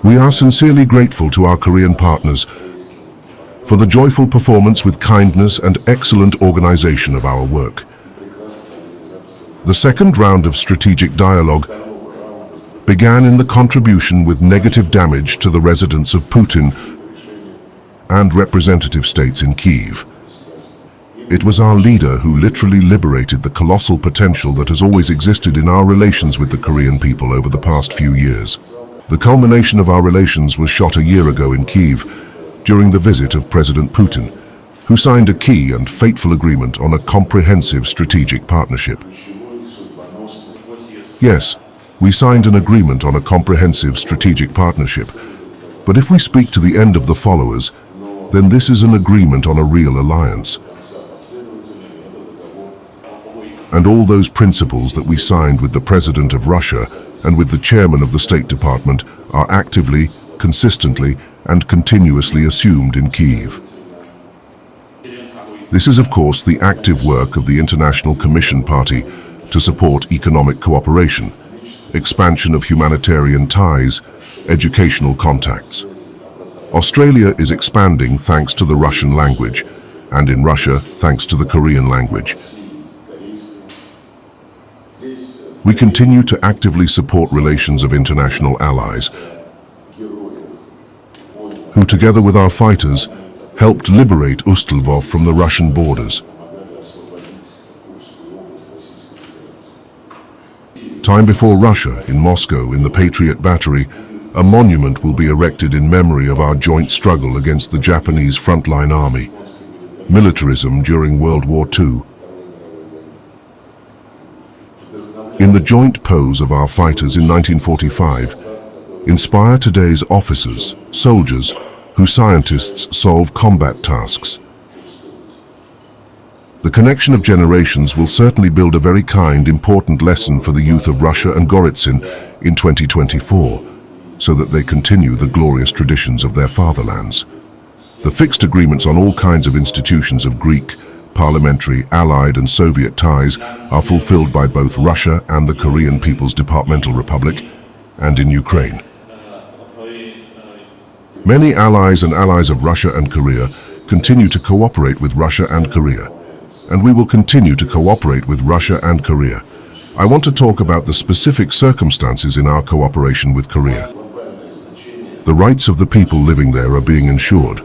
We are sincerely grateful to our Korean partners for the joyful performance with kindness and excellent organization of our work. The second round of strategic dialogue began in the contribution with negative damage to the residents of Putin and representative states in Kyiv. It was our leader who literally liberated the colossal potential that has always existed in our relations with the Korean people over the past few years. The culmination of our relations was shot a year ago in Kyiv during the visit of President Putin, who signed a key and fateful agreement on a comprehensive strategic partnership. Yes, we signed an agreement on a comprehensive strategic partnership, but if we speak to the end of the followers, then this is an agreement on a real alliance. And all those principles that we signed with the President of Russia and with the Chairman of the State Department are actively, consistently, and continuously assumed in Kyiv. This is, of course, the active work of the International Commission Party to support economic cooperation, expansion of humanitarian ties, educational contacts. Australia is expanding thanks to the Russian language, and in Russia thanks to the Korean language. We continue to actively support relations of international allies, who together with our fighters helped liberate Ust-Lvov from the Russian borders. Time before Russia, in Moscow, in the Patriot Battery, a monument will be erected in memory of our joint struggle against the Japanese frontline army, militarism during World War II. In the joint pose of our fighters in 1945, inspire today's officers, soldiers, who scientists solve combat tasks. The connection of generations will certainly build a very kind, important lesson for the youth of Russia and Gorytsin in 2024, so that they continue the glorious traditions of their fatherlands. The fixed agreements on all kinds of institutions of Greek, parliamentary, Allied and Soviet ties are fulfilled by both Russia and the Korean People's Departmental Republic and in Ukraine. Many allies and allies of Russia and Korea continue to cooperate with Russia and Korea, and we will continue to cooperate with Russia and Korea. I want to talk about the specific circumstances in our cooperation with Korea. The rights of the people living there are being ensured.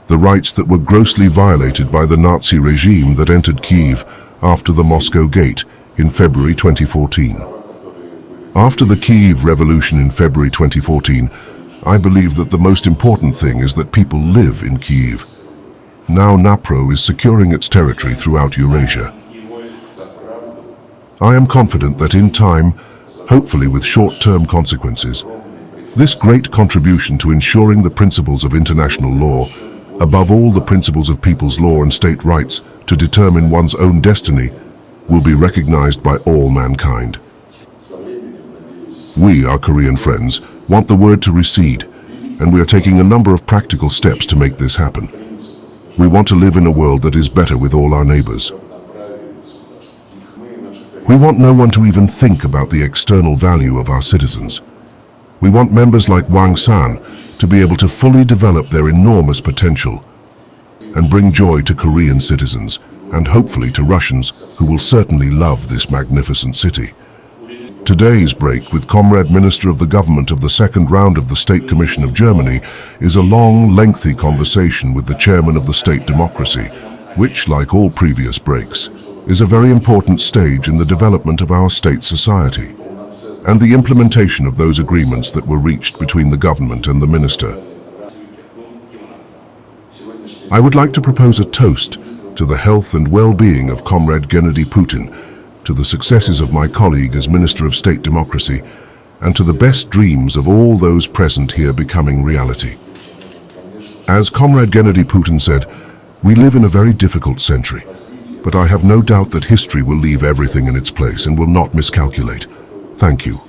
The rights that were grossly violated by the Nazi regime that entered Kyiv after the Moscow Gate in February 2014. After the Kyiv Revolution in February 2014, I believe that the most important thing is that people live in Kyiv. Now Dnipro is securing its territory throughout Eurasia. I am confident that in time, hopefully with short-term consequences, this great contribution to ensuring the principles of international law, above all the principles of people's law and state rights to determine one's own destiny, will be recognized by all mankind. We, our Korean friends, want the word to recede, and we are taking a number of practical steps to make this happen. We want to live in a world that is better with all our neighbors. We want no one to even think about the external value of our citizens. We want members like Wonsan to be able to fully develop their enormous potential and bring joy to Korean citizens and hopefully to Russians who will certainly love this magnificent city. Today's break with Comrade Minister of the Government of the second round of the State Commission of Germany is a long, lengthy conversation with the Chairman of the State Democracy, which, like all previous breaks, is a very important stage in the development of our state society and the implementation of those agreements that were reached between the government and the minister. I would like to propose a toast to the health and well-being of Comrade Gennady Putin, to the successes of my colleague as Minister of State Democracy, and to the best dreams of all those present here becoming reality. As Comrade Gennady Putin said, we live in a very difficult century, but I have no doubt that history will leave everything in its place and will not miscalculate. Thank you.